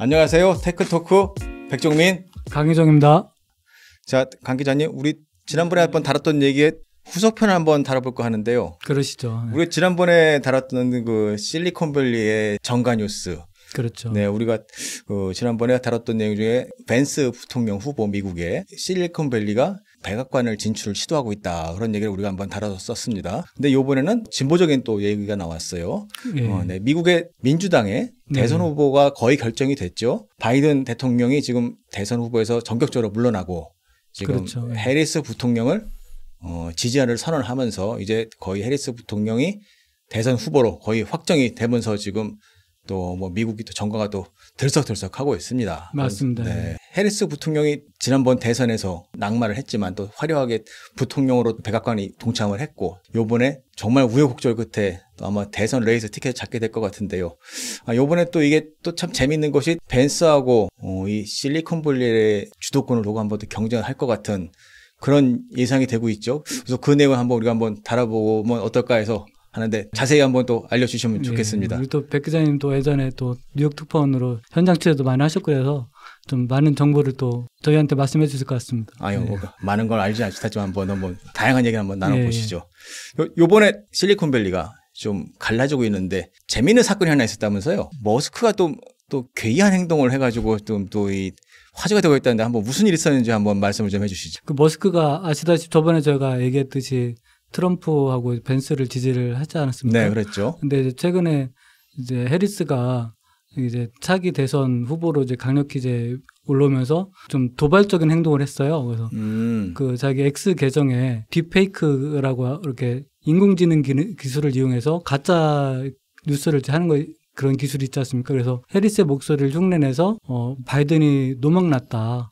안녕하세요. 테크토크 백종민 강희정입니다. 자, 강 기자님, 우리 지난번에 한번 다뤘던 얘기에 후속편을 한번 다뤄볼까 하는데요. 그러시죠. 우리 지난번에 다뤘던 그 실리콘밸리의 정가 뉴스. 그렇죠. 네, 우리가 지난번에 다뤘던 내용 중에 벤스 부통령 후보 미국의 실리콘밸리가 백악관을 진출 시도하고 있다. 그런 얘기를 우리가 한번 다뤘었습니다. 근데 이번에는 진보적인 또 얘기가 나왔어요. 예. 네, 미국의 민주당의 대선 후보가 거의 결정이 됐죠. 바이든 대통령이 지금 대선 후보에서 전격적으로 물러나고 지금 그렇죠. 예. 해리스 부통령을 지지하를 선언하면서 이제 거의 해리스 부통령이 대선 후보로 거의 확정이 되면서 지금 또 뭐 미국이 또 정가가 또 들썩들썩하고 있습니다. 맞습니다. 네. 해리스 부통령이 지난번 대선에서 낙마를 했지만 또 화려하게 부통령으로 백악관이 동참을 했고 요번에 정말 우여곡절 끝에 또 아마 대선 레이스 티켓을 잡게 될 것 같은데요. 요번에 또 이게 또 참 재밌는 것이 벤스하고 이 실리콘밸리의 주도권을 두고 한번 또 경쟁을 할 것 같은 그런 예상이 되고 있죠. 그래서 그 내용을 한번 우리가 한번 다뤄보면 어떨까 해서 하는데 자세히 한번 또 알려주시면 좋겠습니다. 우리 또 백 기자님도 예전에 또 뉴욕 특파원으로 현장 취재도 많이 하셨고 그래서 좀 많은 정보를 또 저희한테 말씀해 주실 것 같습니다. 아유, 뭐 많은 걸 알지 못하지만 한번 다양한 얘기 한번 나눠보시죠. 요번에 실리콘밸리가 좀 갈라지고 있는데 재미있는 사건이 하나 있었다면서요. 머스크가 또 괴이한 행동을 해가지고 또 이 화제가 되고 있다는데 한번 무슨 일이 있었는지 한번 말씀을 좀 해주시죠. 그 머스크가 아시다시피 저번에 제가 얘기했듯이 트럼프하고 벤스를 지지를 하지 않았습니까? 네, 그랬죠. 근데 최근에 이제 해리스가 이제 차기 대선 후보로 이제 강력히 이제 올라오면서 좀 도발적인 행동을 했어요. 그래서 그 자기 X 계정에 딥페이크라고 이렇게 인공지능 기술을 이용해서 가짜 뉴스를 이제 하는 거 그런 기술이 있지 않습니까? 그래서 해리스의 목소리를 흉내내서 바이든이 노망났다.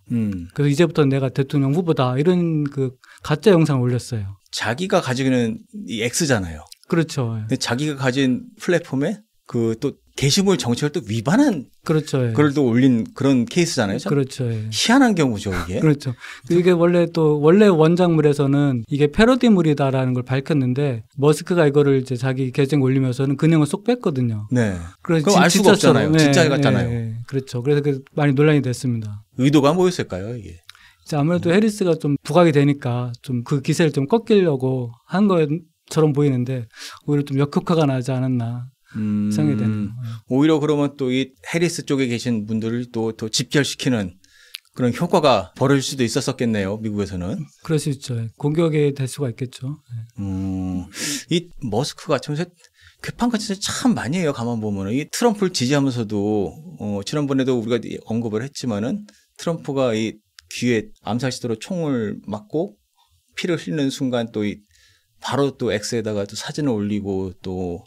그래서 이제부터 내가 대통령 후보다 이런 그 가짜 영상을 올렸어요. 자기가 가지고 있는 이 X잖아요. 그렇죠. 근데 자기가 가진 플랫폼에 그 또 게시물 정책을 또 위반한 그렇죠. 그걸 또 올린 그런 케이스잖아요. 그렇죠. 희한한 경우죠, 이게. 그렇죠. 이게 원래 원작물에서는 이게 패러디물이다라는 걸 밝혔는데 머스크가 이거를 이제 자기 계정에 올리면서는 그 내용을 쏙 뺐거든요. 네. 그래서 그럼 알 수가 없잖아요. 진짜 같잖아요. 네. 그렇죠. 그래서 많이 논란이 됐습니다. 의도가 뭐였을까요, 이게? 아무래도 해리스가 좀 부각이 되니까 좀 그 기세를 좀 꺾이려고 한 것처럼 보이는데 오히려 좀 역효과가 나지 않았나 생각이 되네요. 오히려 그러면 또 이 해리스 쪽에 계신 분들을 또 집결시키는 그런 효과가 벌어질 수도 있었겠네요, 미국에서는. 그럴 수 있죠. 공격이 될 수가 있겠죠. 이 머스크가 참 괴판같이 참 많이 해요. 가만 보면은 이 트럼프를 지지하면서도 지난번에도 우리가 언급을 했지만은 트럼프가 이 귀에 암살 시도로 총을 맞고 피를 흘리는 순간 또 바로 또 X에다가 또 사진을 올리고 또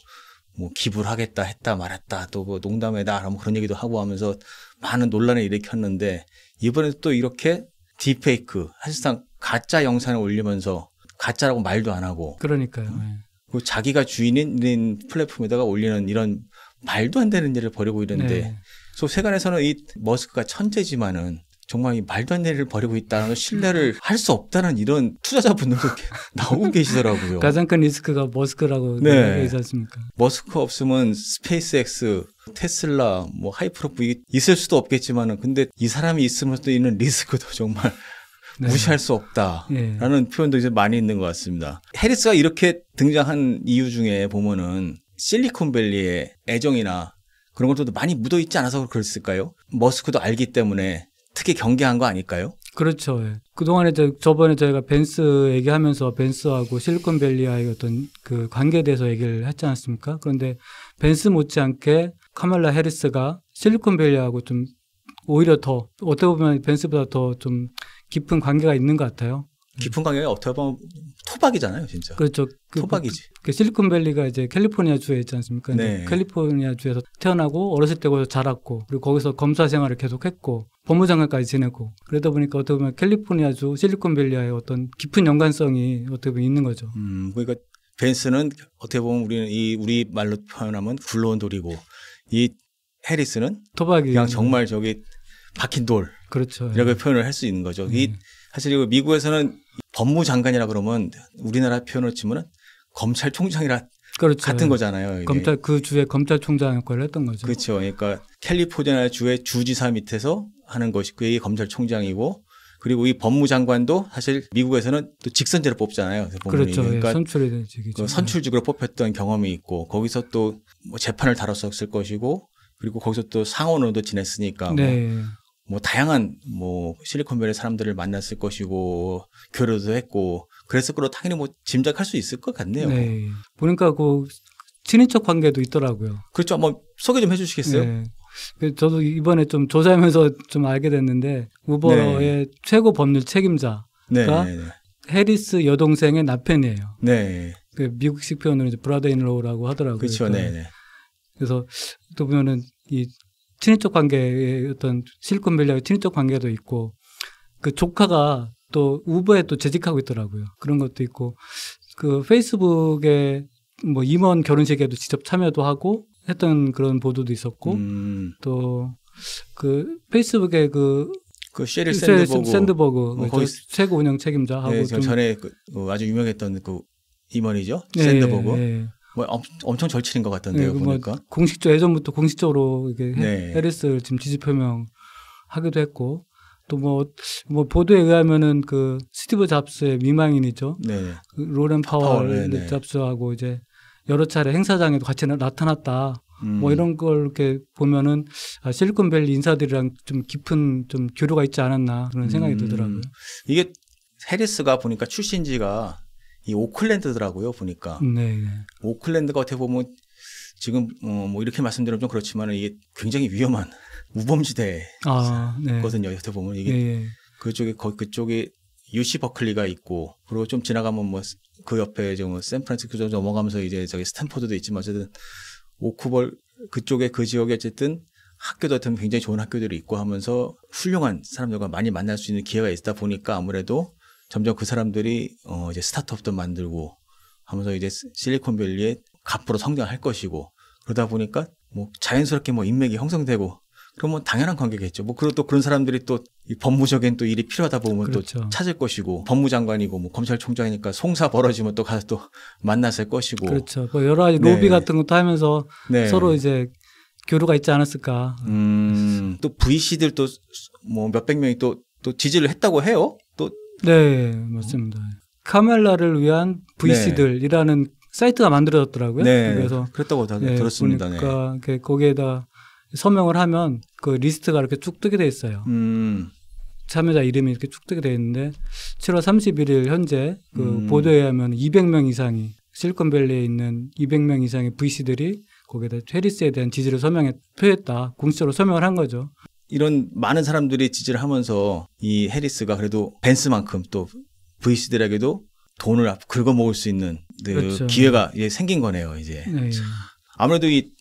뭐 기부를 하겠다 했다 말았다 또 뭐 농담에다 뭐 그런 얘기도 하고 하면서 많은 논란을 일으켰는데 이번에도 또 이렇게 딥페이크 사실상 가짜 영상을 올리면서 가짜라고 말도 안 하고 그러니까요. 그 자기가 주인인 플랫폼에다가 올리는 이런 말도 안 되는 일을 벌이고 있는데 그래서 세간에서는 이 머스크가 천재지만은 정말 이 말도 안 되는 일을 벌이고 있다는 걸 신뢰를 할 수 없다는 이런 투자자분들도 나오고 계시더라고요. 가장 큰 리스크가 머스크라고 얘기하지 않습니까? 머스크 없으면 스페이스X, 테슬라, 뭐 하이프로프 있을 수도 없겠지만은 근데 이 사람이 있으면서도 있는 리스크도 정말 무시할 수 없다라는 표현도 이제 많이 있는 것 같습니다. 해리스가 이렇게 등장한 이유 중에 보면은 실리콘밸리의 애정이나 그런 것도 많이 묻어 있지 않아서 그랬을까요? 머스크도 알기 때문에 특히 경계한 거 아닐까요? 그렇죠. 그동안에 저번에 저희가 벤스 얘기하면서 벤스하고 실리콘밸리와의 어떤 그 관계에 대해서 얘기를 했지 않습니까? 그런데 벤스 못지않게 카말라 해리스가 실리콘밸리하고 좀 오히려 더 어떻게 보면 벤스보다 더 좀 깊은 관계가 있는 것 같아요. 깊은 관계가 어떻게 보면 토박이잖아요, 진짜. 그렇죠. 토박이지. 실리콘밸리가 이제 캘리포니아 주에 있지 않습니까? 네. 캘리포니아 주에서 태어나고 어렸을 때 거기서 자랐고 그리고 거기서 검사 생활을 계속했고 법무장관까지 지내고 그러다 보니까 어떻게 보면 캘리포니아주 실리콘밸리와의 어떤 깊은 연관성이 어떻게 보면 있는 거죠. 그러니까 벤스는 어떻게 보면 우리 말로 표현하면 굴러온 돌이고 이 해리스는 토박이 그냥 정말 저기 박힌 돌. 그렇죠. 이렇게 표현을 할 수 있는 거죠. 사실 미국에서는 법무장관이라 그러면 우리나라 표현을 치면은 검찰총장이라 그렇죠. 같은 거잖아요. 이게. 검찰 그 주의 검찰총장 역할을 했던 거죠. 그렇죠. 그러니까 캘리포니아 주의 주지사 밑에서 하는 것이 그게 검찰총장이고 그리고 이 법무장관도 사실 미국에서는 또 직선제로 뽑잖아요. 그렇죠. 그러니까 선출이 되죠. 그 선출직으로 뽑혔던 경험이 있고 거기서 또 뭐 재판을 다뤘었을 것이고 그리고 거기서 또 상원으로도 지냈으니까 네. 뭐 다양한 뭐 실리콘밸리 사람들을 만났을 것이고 교류도 했고 그랬을 거로 당연히 뭐 짐작할 수 있을 것 같네요. 네. 보니까 그 친인척 관계도 있더라고요. 그렇죠. 뭐 소개 좀 해주시겠어요? 네. 저도 이번에 좀 조사하면서 좀 알게 됐는데 우버의 네. 최고 법률 책임자가 네. 해리스 여동생의 남편이에요. 네. 그 미국식 표현으로 이제 브라더인로우라고 하더라고요. 그렇죠. 네. 그래서 또 보면은 이 친인척 관계의 어떤 실리콘밸리하고 친인척 관계도 있고 그 조카가 또 우버에 또 재직하고 있더라고요. 그런 것도 있고 그 페이스북에 뭐 임원 결혼식에도 직접 참여도 하고 했던 그런 보도도 있었고 또 그 페이스북에 그 셰릴 샌드버그 거기 최고 운영 책임자하고 네, 전에 아주 유명했던 그 임원이죠. 네, 샌드버그. 네. 뭐 엄청 절친인 것 같던데요. 네, 보니까. 뭐 공식적으로 예전부터 공식적으로 이게 네. 해리스를 지금 지지 표명하기도 했고 또 뭐 보도에 의하면은 그 스티브 잡스의 미망인이죠. 네. 그 로렌 파월 네. 잡스하고 이제 여러 차례 행사장에도 같이 나타났다. 뭐 이런 걸 이렇게 보면은 실리콘밸리 인사들이랑 좀 깊은 좀 교류가 있지 않았나 그런 생각이 들더라고요. 이게 해리스가 보니까 출신지가 이 오클랜드더라고요. 보니까. 네. 오클랜드가 어떻게 보면 지금 뭐 이렇게 말씀드리면 좀 그렇지만 이게 굉장히 위험한 우범지대거든요. 네. 어떻게 보면 이게 그쪽에 UC 버클리가 있고 그리고 좀 지나가면 뭐 그 옆에 좀 샌프란시스코 좀 넘어가면서 이제 저기 스탠포드도 있지만 어쨌든 오쿠벌 그쪽에 그 지역에 어쨌든 학교도 어떤 굉장히 좋은 학교들이 있고 하면서 훌륭한 사람들과 많이 만날 수 있는 기회가 있다 보니까 아무래도 점점 그 사람들이 이제 스타트업도 만들고 하면서 이제 실리콘밸리의 갑부로 성장할 것이고 그러다 보니까 뭐 자연스럽게 뭐 인맥이 형성되고 그러면 당연한 관계겠죠. 뭐 그리고 또 그런 사람들이 또 이 법무적인 또 일이 필요하다 보면 그렇죠. 또 찾을 것이고 법무장관이고 뭐 검찰총장이니까 송사 벌어지면 또 가서 또 만났을 것이고 그렇죠. 뭐 여러 가지 로비 같은 것도 하면서 서로 이제 교류가 있지 않았을까. 또 VC들도 뭐 몇백 명이 또 지지를 했다고 해요. 또 네, 맞습니다. 카멜라를 위한 VC들이라는 사이트가 만들어졌더라고요. 네, 그래서 그랬다고 들었습니다. 그러니까 거기에다 서명을 하면 그 리스트가 이렇게 쭉 뜨게 돼 있어요. 참여자 이름이 이렇게 쭉 뜨게 돼 있는데 7월 31일 현재 그 보도에 의하면 200명 이상이 실리콘밸리에 있는 200명 이상의 VC들이 거기에다 해리스에 대한 지지를 표했다. 공식적으로 서명을 한 거죠. 이런 많은 사람들이 지지를 하면서 이 해리스가 그래도 벤스만큼 또 VC들에게도 돈을 긁어먹을 수 있는 그렇죠. 기회가 이제 생긴 거네요. 이제 네. 아무래도 이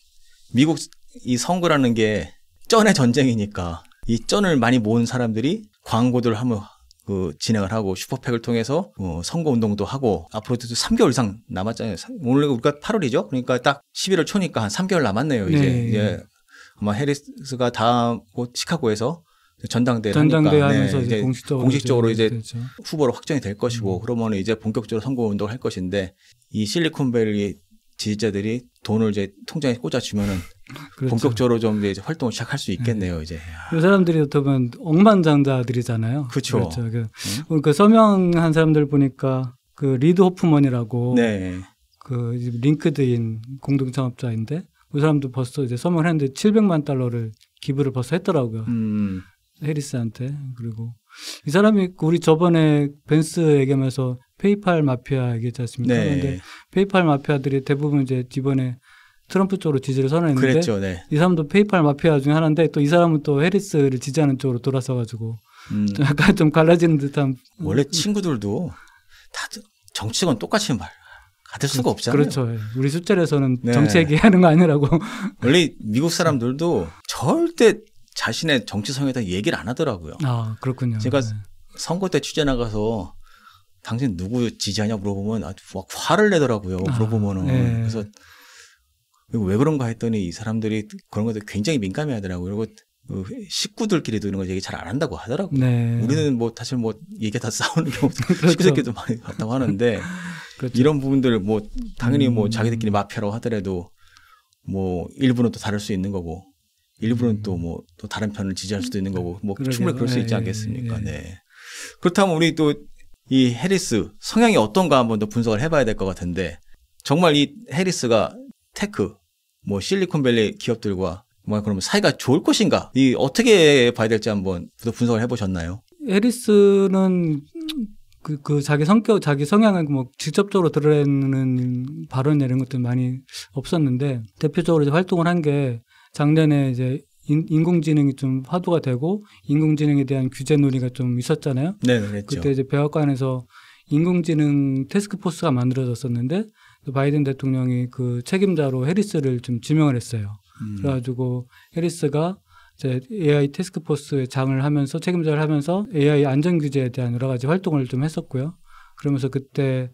미국 이 선거라는 게 쩐의 전쟁이니까 이 쩐을 많이 모은 사람들이 광고들 하면 진행을 하고 슈퍼팩을 통해서 선거 운동도 하고 앞으로도 3개월 이상 남았잖아요. 오늘 우리가 8월이죠. 그러니까 딱 11월 초니까 한 3개월 남았네요. 이제 아마 해리스가 다음 시카고에서 전당대회 하면서 이제 공식적으로 이제 그렇죠. 후보로 확정이 될 것이고 그러면 이제 본격적으로 선거 운동을 할 것인데 이 실리콘밸리 지지자들이 돈을 이제 통장에 꽂아주면은 그렇죠. 본격적으로 좀 이제 활동을 시작할 수 있겠네요. 이제 그 사람들이 어떻게 보면 억만장자들이잖아요. 그렇죠. 그 서명한 사람들 보니까 그 리드 호프먼이라고 그 링크드인 공동 창업자인데 그 사람도 벌써 이제 서명을 했는데 $700만 기부를 벌써 했더라고요. 해리스한테. 그리고 이 사람이 우리 저번에 벤스 얘기하면서 페이팔 마피아 얘기했지 않습니까? 그런데 페이팔 마피아들이 대부분 이제 이번에 트럼프 쪽으로 지지를 선언했는데 그랬죠, 이 사람도 페이팔 마피아 중에 하나인데 또 이 사람은 또 해리스를 지지하는 쪽으로 돌아서가지고 약간 좀 갈라지는 듯한. 원래 친구들도 다 정치건 똑같이 받을 수가 없잖아요. 그렇죠. 우리 숫자에서는 정치 얘기하는 거 아니라고. 원래 미국 사람들도 절대 자신의 정치 성에 대해 얘기를 안 하더라고요. 아, 그렇군요. 제가 선거 때 취재 나가서 당신 누구 지지하냐 물어보면 아주 막 화를 내더라고요. 물어보면은. 그래서 왜 그런가 했더니 이 사람들이 그런 것에 굉장히 민감해 하더라고요. 그리고 식구들끼리도 이런 거 얘기 잘 안 한다고 하더라고요. 우리는 뭐 사실 뭐 얘기하다 싸우는 경우도 식구들끼리도 많이 봤다고 하는데 그렇죠. 이런 부분들 뭐 당연히 뭐 자기들끼리 마피아라고 하더라도 뭐 일부는 또 다를 수 있는 거고 일부는 또 뭐 또 다른 편을 지지할 수도 있는 거고 뭐 그러게요. 충분히 그럴 수 있지 예, 않겠습니까? 예. 네. 그렇다면 우리 또 이 해리스 성향이 어떤가 한번 더 분석을 해봐야 될 것 같은데 정말 이 해리스가 테크 뭐 실리콘밸리 기업들과 뭐 그러면 사이가 좋을 것인가? 이 어떻게 봐야 될지 한번 더 분석을 해보셨나요? 해리스는 그 자기 성격, 자기 성향을 뭐 직접적으로 드러내는 발언 이런 것들 많이 없었는데 대표적으로 이제 활동을 한 게 작년에 이제 인공지능이 좀 화두가 되고 인공지능에 대한 규제 논의가 좀 있었잖아요. 네, 그렇죠. 그때 이제 백악관에서 인공지능 테스크포스가 만들어졌었는데 바이든 대통령이 그 책임자로 해리스를 좀 지명을 했어요. 그래가지고 해리스가 이제 AI 테스크포스의 장을 하면서 책임자를 하면서 AI 안전 규제에 대한 여러 가지 활동을 좀 했었고요. 그러면서 그때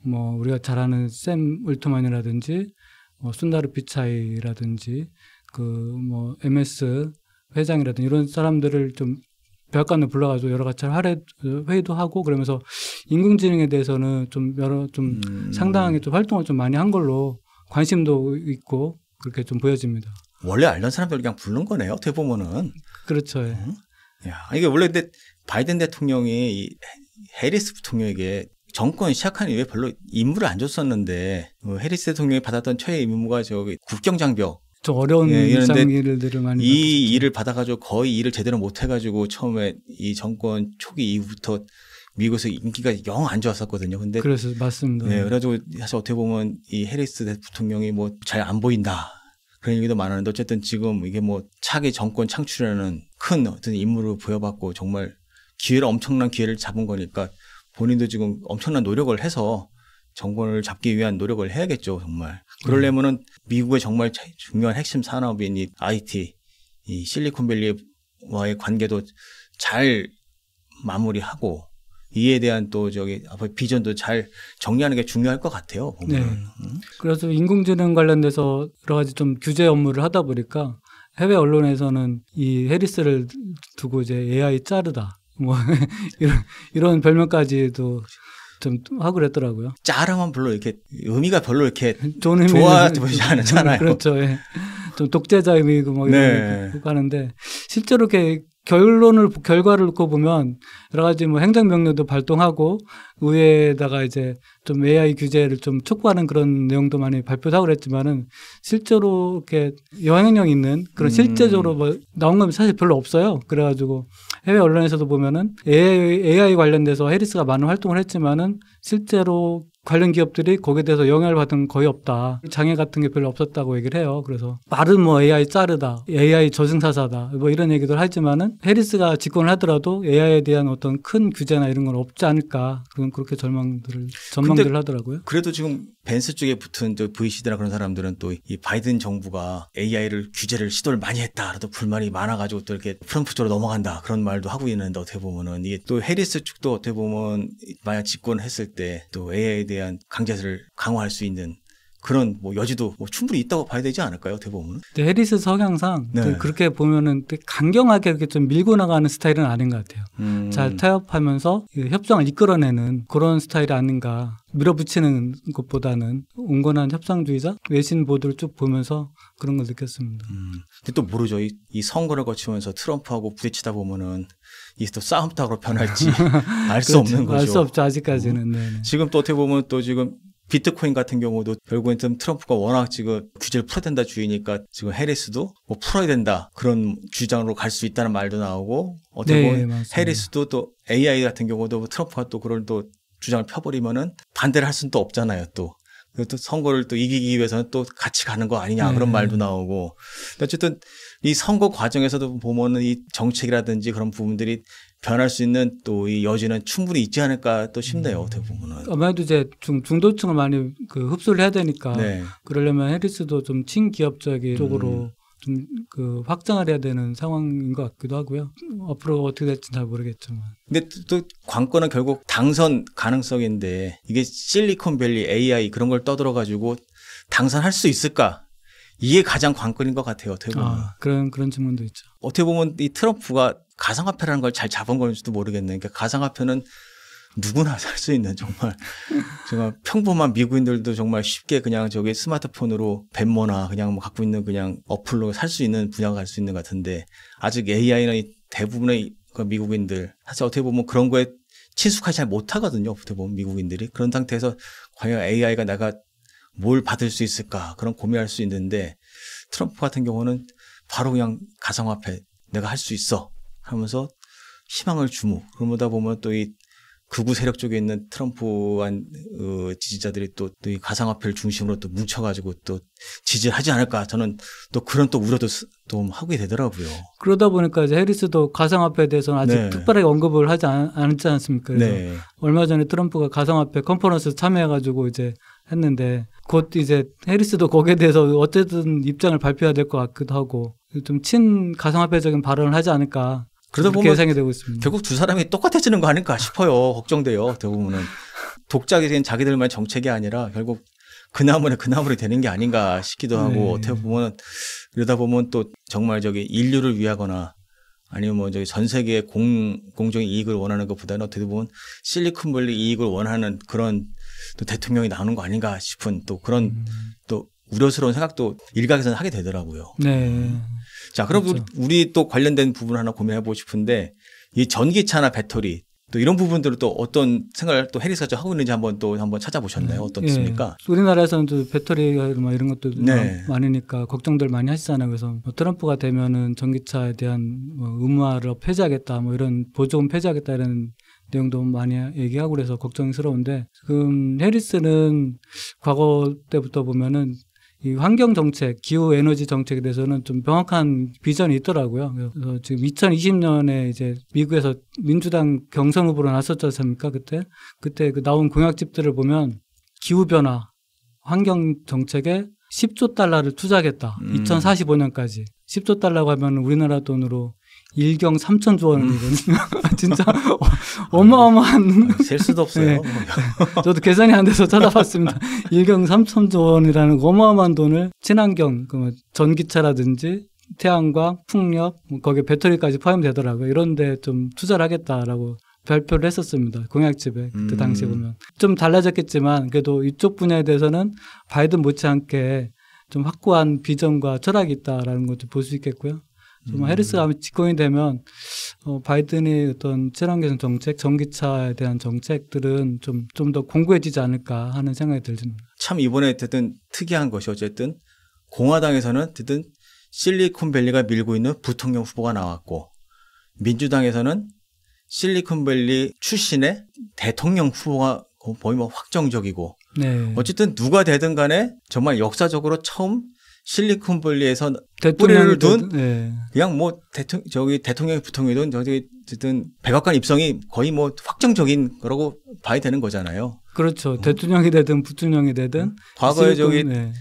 뭐 우리가 잘 아는 샘 울트만이라든지 뭐 순다르 피차이라든지 그 뭐 MS 회장이라든지 이런 사람들을 좀 백악관을 불러가지고 여러 가지 회의도 하고 그러면서 인공지능에 대해서는 좀 상당하게 좀 활동을 좀 많이 한 걸로 관심도 있고 그렇게 좀 보여집니다. 원래 알던 사람들 그냥 부른 거네요. 어떻게 보면은. 그렇죠. 예. 야, 이게 원래 근데 바이든 대통령이 이 해리스 부통령에게 정권 시작한 이후에 별로 임무를 안 줬었는데 해리스 대통령이 받았던 최애 임무가 저기 국경장벽. 좀 어려운 일들을 많이 이 일을 받아가지고 거의 일을 제대로 못 해가지고 처음에 이 정권 초기 이후부터 미국에서 인기가 영 안 좋았었거든요. 근데 그래서 맞습니다. 네, 그래가지고 사실 어떻게 보면 이 해리스 부통령이 뭐 잘 안 보인다 그런 얘기도 많았는데 어쨌든 지금 이게 뭐 차기 정권 창출하는 큰 어떤 임무를 부여받고 정말 엄청난 기회를 잡은 거니까 본인도 지금 엄청난 노력을 해서 정권을 잡기 위한 노력을 해야겠죠, 정말. 그러려면은 미국의 정말 중요한 핵심 산업인 이 IT, 이 실리콘밸리와의 관계도 잘 마무리하고 이에 대한 또 저기 비전도 잘 정리하는 게 중요할 것 같아요. 보면. 네. 그래서 인공지능 관련돼서 여러 가지 좀 규제 업무를 하다 보니까 해외 언론에서는 이 해리스를 두고 이제 AI 짜르다 뭐 이런 별명까지도 좀 하고 그랬더라고요. 짜르면 별로 이렇게 의미가 별로 이렇게 좋은 좋아 보이지 않잖아요. 그렇죠. 예. 좀 독재자 의미고 뭐 이런 네. 거 하는데 실제로 이렇게 결과를 놓고 보면 여러 가지 뭐 행정명령도 발동하고 의회에다가 이제 좀 AI 규제를 좀 촉구하는 그런 내용도 많이 발표하고 그랬지만은 실제로 이렇게 영향력 있는 그런 실제적으로 뭐 나온 건 사실 별로 없어요. 그래가지고 해외 언론에서도 보면은 AI 관련돼서 해리스가 많은 활동을 했지만은 실제로 관련 기업들이 거기에 대해서 영향을 받은 건 거의 없다. 장애 같은 게 별로 없었다고 얘기를 해요. 그래서 말은 뭐 AI 짜르다, AI 저승사자다, 뭐 이런 얘기들 하지만은 해리스가 집권을 하더라도 AI에 대한 어떤 큰 규제나 이런 건 없지 않을까. 그렇게 전망들을 하더라고요. 그래도 지금 벤스 쪽에 붙은 저 VC들이나 그런 사람들은 또 이 바이든 정부가 AI를 규제를 시도를 많이 했다. 또 불만이 많아가지고 또 이렇게 트럼프 쪽으로 넘어간다. 그런 말도 하고 있는데 어떻게 보면은 이게 또 해리스 측도 어떻게 보면 만약 집권했을 때 또 AI에 대한 강제를 강화할 수 있는 그런 뭐 여지도 뭐 충분히 있다고 봐야 되지 않을까요? 어떻게 보면. 근데 해리스 성향상 그렇게 보면은 되게 강경하게 이렇게 좀 밀고 나가는 스타일은 아닌 것 같아요. 잘 타협하면서 협상을 이끌어내는 그런 스타일이 아닌가. 밀어붙이는 것보다는 온건한 협상주의자, 외신 보도를 쭉 보면서 그런 걸 느꼈습니다. 근데 또 모르죠. 이 선거를 거치면서 트럼프하고 부딪히다 보면은 이게 또 싸움닭으로 변할지 알 수 없는 거죠. 알 수 없죠. 아직까지는. 지금 또 어떻게 보면 또 지금 비트코인 같은 경우도 결국엔 좀 트럼프가 워낙 지금 규제를 풀어야 된다 주의니까 지금 해리스도 뭐 풀어야 된다 그런 주장으로 갈 수 있다는 말도 나오고 어떻게 보면 맞습니다. 해리스도 또 AI 같은 경우도 트럼프가 또 그걸 또 주장을 펴버리면은 반대를 할 수는 또 없잖아요. 또 선거를 또 이기기 위해서는 또 같이 가는 거 아니냐 그런 말도 나오고 어쨌든 이 선거 과정에서도 보면은 이 정책이라든지 그런 부분들이 변할 수 있는 또 이 여지는 충분히 있지 않을까 또 싶네요. 어떻게 보면은. 아무래도 이제 중도층을 많이 흡수를 해야 되니까 그러려면 해리스도 좀 친기업적인 쪽으로 좀 확장을 해야 되는 상황인 것 같기도 하고요. 앞으로 어떻게 될지 잘 모르겠지만. 근데 또 관건은 결국 당선 가능성인데 이게 실리콘밸리 AI 그런 걸 떠들어가지고 당선할 수 있을까? 이게 가장 관건인 것 같아요. 어떻게 보면. 그런 질문도 있죠. 어떻게 보면 이 트럼프가 가상화폐라는 걸 잘 잡은 건지도 모르겠네. 그러니까 가상화폐는 누구나 살 수 있는 정말 평범한 미국인들도 정말 쉽게 그냥 저기 스마트폰으로 벤모나 그냥 뭐 갖고 있는 그냥 어플로 살 수 있는 분야가 갈 수 있는 것 같은데 아직 AI는 대부분의 그 미국인들 사실 어떻게 보면 그런 거에 친숙하지 잘 못하거든요. 어떻게 보면 미국인들이 그런 상태에서 과연 AI가 내가 뭘 받을 수 있을까 그런 고민할 수 있는데 트럼프 같은 경우는 바로 그냥 가상화폐 내가 할 수 있어 하면서 희망을 주무. 그러다 보면 또 이 극우 세력 쪽에 있는 트럼프한 지지자들이 또 이 가상화폐를 중심으로 또 뭉쳐가지고 또 지지를 하지 않을까. 저는 또 그런 또 우려도 좀 하게 되더라고요. 그러다 보니까 이제 해리스도 가상화폐에 대해서는 아직 네. 특별하게 언급을 하지 않지 않습니까? 그래서 네. 얼마 전에 트럼프가 가상화폐 컨퍼런스 참여해가지고 이제 했는데 곧 이제 해리스도 거기에 대해서 어쨌든 입장을 발표해야 될 것 같기도 하고 좀 친 가상화폐적인 발언을 하지 않을까. 그러다 그렇게 보면 예상이 되고 있습니다. 결국 두 사람이 똑같아지는 거 아닐까 싶어요. 걱정돼요. 어떻게 보면은 독자적인 자기들만의 정책이 아니라 결국 그나물이 되는 게 아닌가 싶기도 하고 네. 어떻게 보면 그러다 보면 또 정말 저기 인류를 위하거나 아니면 뭐 저기 전 세계의 공정의 이익을 원하는 것보다는 어떻게 보면 실리콘밸리 이익을 원하는 그런 또 대통령이 나오는 거 아닌가 싶은 또 그런 또 우려스러운 생각도 일각에서는 하게 되더라고요. 네. 자, 그럼 그렇죠. 우리 또 관련된 부분 하나 고민해보고 싶은데 이 전기차나 배터리 또 이런 부분들을 또 어떤 생각을 또 해리스가 좀 하고 있는지 한번 찾아보셨나요? 어떻습니까? 우리나라에서는 또 배터리 뭐 이런 것도 네. 많으니까 걱정들 많이 하시잖아요. 그래서 뭐 트럼프가 되면은 전기차에 대한 뭐 의무화를 폐지하겠다, 뭐 이런 보조금 폐지하겠다 이런 내용도 많이 얘기하고 그래서 걱정스러운데 지금 해리스는 과거 때부터 보면은 이 환경 정책, 기후 에너지 정책에 대해서는 좀 명확한 비전이 있더라고요. 그래서 지금 2020년에 이제 미국에서 민주당 경선 후보로 나섰지 않습니까? 그때 그 나온 공약집들을 보면 기후 변화, 환경 정책에 10조 달러를 투자하겠다. 2045년까지. 10조 달러고 하면 우리나라 돈으로 1경 3천조 원이거든요. 진짜 어마어마한. 셀 수도 없어요. 네. 저도 계산이 안 돼서 찾아봤습니다. 1경 3천조 원이라는 어마어마한 돈을 친환경, 전기차라든지 태양광, 풍력, 거기에 배터리까지 포함되더라고요. 이런 데 좀 투자를 하겠다라고 발표를 했었습니다. 공약집에 그때 당시에 보면. 좀 달라졌겠지만 그래도 이쪽 분야에 대해서는 바이든 못지않게 좀 확고한 비전과 철학이 있다라는 것도 볼 수 있겠고요. 정말 해리스가 집권이 되면 바이든의 어떤 친환경 정책, 전기차에 대한 정책들은 좀 더 공고해지지 않을까 하는 생각이 들습니다. 참 이번에 어쨌든 특이한 것이 어쨌든 공화당에서는 어쨌든 실리콘밸리가 밀고 있는 부통령 후보가 나왔고 민주당에서는 실리콘밸리 출신의 대통령 후보가 거의 뭐 확정적이고 네. 어쨌든 누가 되든 간에 정말 역사적으로 처음 실리콘밸리에서 뿌리를 둔 네. 그냥 뭐 대통령이 부통령이든 어쨌든 백악관 입성이 거의 뭐 확정적인 거라고 봐야 되는 거잖아요. 그렇죠. 대통령이 되든 부통령이 되든 과거에 네.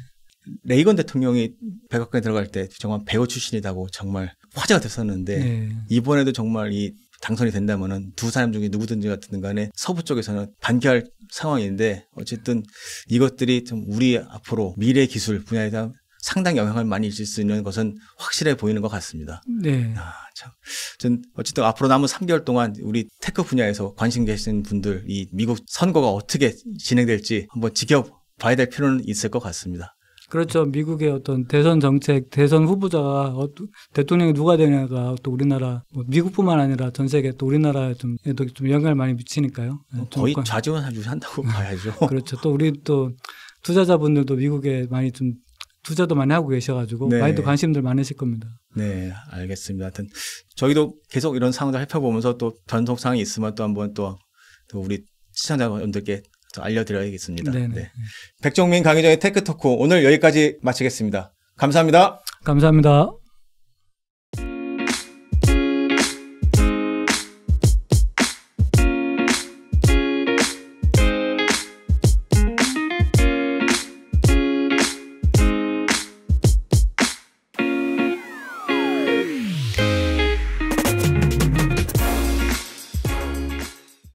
레이건 대통령이 백악관에 들어갈 때 정말 배우 출신이라고 정말 화제가 됐었는데 네. 이번에도 정말 이 당선이 된다면은 두 사람 중에 누구든지 같은 간에 서부 쪽에서는 반기할 상황인데 어쨌든 이것들이 좀 우리 앞으로 미래 기술 분야에 대한 상당 영향을 많이 있을 수 있는 것은 확실해 보이는 것 같습니다. 네. 참. 전 어쨌든 앞으로 남은 3개월 동안 우리 테크 분야에서 관심 계신 분들 이 미국 선거가 어떻게 진행될지 한번 지켜봐야 될 필요는 있을 것 같습니다. 그렇죠. 미국의 어떤 대선 정책, 대선 후보자가 대통령이 누가 되냐가 또 우리나라, 미국뿐만 아니라 전 세계 또 우리나라에 좀 영향을 많이 미치니까요. 거의 좌지우지한다고 봐야죠. 그렇죠. 또 우리 또 투자자분들도 미국에 많이 좀 투자도 많이 하고 계셔가지고 네. 많이도 관심들 많으실 겁니다. 네, 알겠습니다. 하여튼 저희도 계속 이런 상황을 살펴보면서 또 변동 사항이 있으면 또 한번 또 우리 시청자분들께 알려드려야겠습니다. 네. 백종민 강의정의 테크토크 오늘 여기까지 마치겠습니다. 감사합니다. 감사합니다.